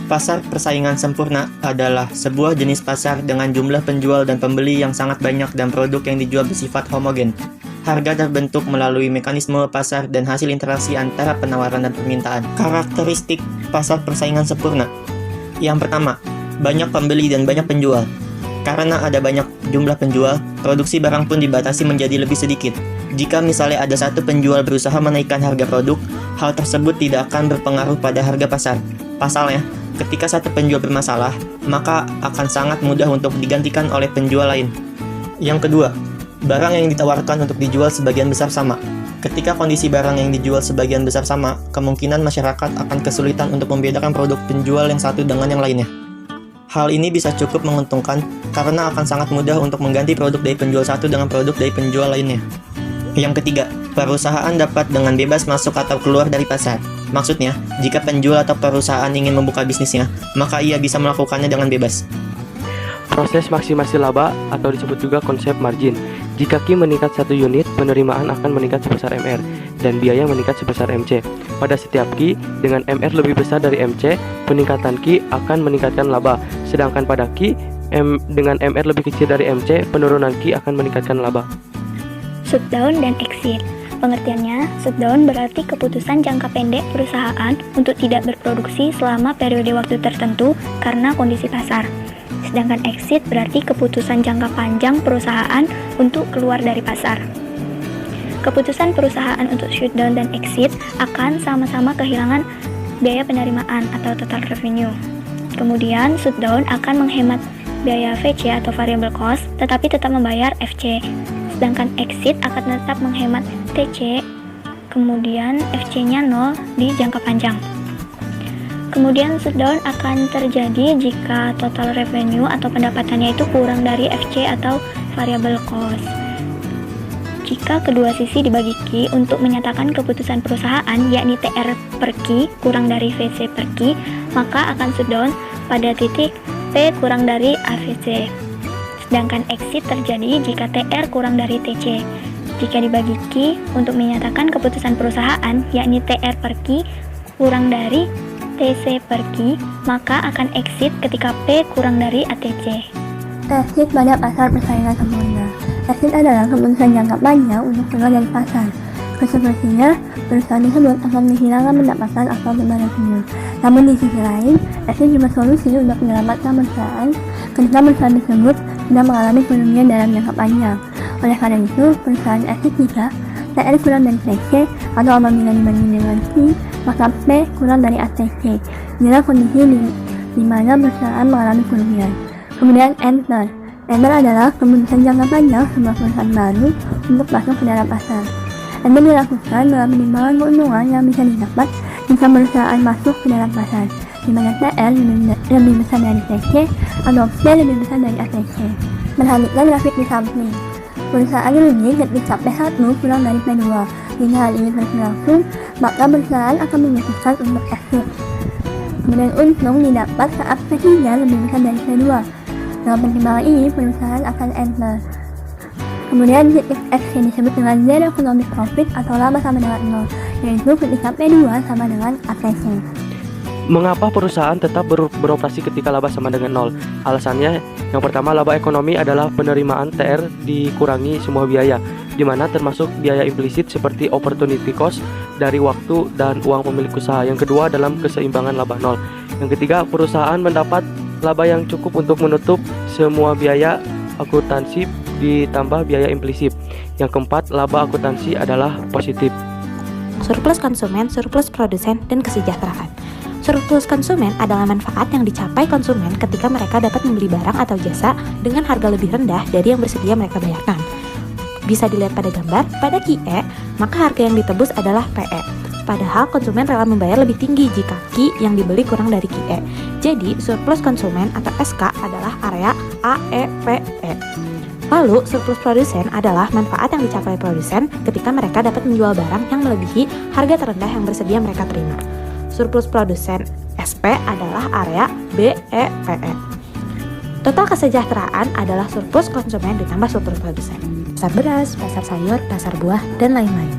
Pasar persaingan sempurna adalah sebuah jenis pasar dengan jumlah penjual dan pembeli yang sangat banyak dan produk yang dijual bersifat homogen. Harga terbentuk melalui mekanisme pasar dan hasil interaksi antara penawaran dan permintaan. Karakteristik pasar persaingan sempurna. Yang pertama, banyak pembeli dan banyak penjual. Karena ada banyak jumlah penjual, produksi barang pun dibatasi menjadi lebih sedikit. Jika misalnya ada satu penjual berusaha menaikkan harga produk, hal tersebut tidak akan berpengaruh pada harga pasar. Pasalnya, ketika satu penjual bermasalah, maka akan sangat mudah untuk digantikan oleh penjual lain. Yang kedua, barang yang ditawarkan untuk dijual sebagian besar sama. Ketika kondisi barang yang dijual sebagian besar sama, kemungkinan masyarakat akan kesulitan untuk membedakan produk penjual yang satu dengan yang lainnya. Hal ini bisa cukup menguntungkan karena akan sangat mudah untuk mengganti produk dari penjual satu dengan produk dari penjual lainnya. Yang ketiga, perusahaan dapat dengan bebas masuk atau keluar dari pasar. Maksudnya, jika penjual atau perusahaan ingin membuka bisnisnya, maka ia bisa melakukannya dengan bebas. Proses maksimasi laba atau disebut juga konsep margin. Jika Q meningkat 1 unit, penerimaan akan meningkat sebesar MR dan biaya meningkat sebesar MC. Pada setiap Q dengan MR lebih besar dari MC, peningkatan Q akan meningkatkan laba. Sedangkan pada Q dengan MR lebih kecil dari MC, penurunan Q akan meningkatkan laba. Shutdown dan exit. Pengertiannya, shutdown berarti keputusan jangka pendek perusahaan untuk tidak berproduksi selama periode waktu tertentu karena kondisi pasar. Sedangkan exit berarti keputusan jangka panjang perusahaan untuk keluar dari pasar. Keputusan perusahaan untuk shutdown dan exit akan sama-sama kehilangan biaya penerimaan atau total revenue. Kemudian, shutdown akan menghemat biaya VC atau variable cost, tetapi tetap membayar FC. Sedangkan exit akan tetap menghemat TC, kemudian FC-nya 0 di jangka panjang. Kemudian shutdown akan terjadi jika total revenue atau pendapatannya itu kurang dari FC atau variable cost. Jika kedua sisi dibagi Q untuk menyatakan keputusan perusahaan, yakni TR per Q kurang dari VC per Q, maka akan shutdown pada titik P kurang dari AVC. Sedangkan exit terjadi jika TR kurang dari TC. Jika dibagi Q untuk menyatakan keputusan perusahaan, yakni TR per Q kurang dari TC per Q, maka akan exit ketika P kurang dari ATC. Exit pada pasar persaingan sempurna. Exit adalah keputusan jangka panjang untuk keluar dari pasar. Konsekuensinya, perusahaan tersebut akan kehilangan pendapatan atau beban revenue. Namun di sisi lain, exit juga solusi untuk menyelamatkan perusahaan ketika perusahaan tersebut sedang mengalami kerugian dalam jangka panjang. Oleh karena itu, perusahaan exit jika TR kurang dari TC atau apabila dibanding dengan Q, maka P kurang dari ATC. Inilah kondisi di mana perusahaan mengalami kerugian. Kemudian enter. Enter adalah keputusan jangka panjang sebuah perusahaan baru untuk masuk ke dalam pasar. Enter dilakukan dalam penimbangan keuntungan yang bisa didapat jika perusahaan masuk ke dalam pasar, di mana TR lebih besar dari TC atau P lebih besar dari ATC. Perhatikan grafik di samping. Perusahaan rugi ketika P1 kurang dari P2. Jika hal ini terus berlangsung, maka perusahaan akan memutuskan untuk exit. Kemudian untung didapat saat P3 lebih besar dari P2. Dalam pertimbangan ini, perusahaan akan enter. Kemudian titik X yang disebut dengan zero economic profit atau laba sama dengan 0, yaitu ketika P2 sama dengan ATC. Mengapa perusahaan tetap beroperasi ketika laba sama dengan 0? Alasannya, yang pertama, laba ekonomi adalah penerimaan TR dikurangi semua biaya, di mana termasuk biaya implisit seperti opportunity cost dari waktu dan uang pemilik usaha. Yang kedua, dalam keseimbangan laba 0. Yang ketiga, perusahaan mendapat laba yang cukup untuk menutup semua biaya akuntansi ditambah biaya implisit. Yang keempat, laba akuntansi adalah positif. Surplus konsumen, surplus produsen, dan kesejahteraan. Surplus konsumen adalah manfaat yang dicapai konsumen ketika mereka dapat membeli barang atau jasa dengan harga lebih rendah dari yang bersedia mereka bayarkan. Bisa dilihat pada gambar, pada QE, maka harga yang ditebus adalah PE. Padahal konsumen rela membayar lebih tinggi jika Q yang dibeli kurang dari QE. Jadi, surplus konsumen atau SK adalah area AEPE. Lalu, surplus produsen adalah manfaat yang dicapai produsen ketika mereka dapat menjual barang yang melebihi harga terendah yang bersedia mereka terima. Surplus produsen SP adalah area BEPE. Total kesejahteraan adalah surplus konsumen ditambah surplus produsen. Pasar beras, pasar sayur, pasar buah, dan lain-lain.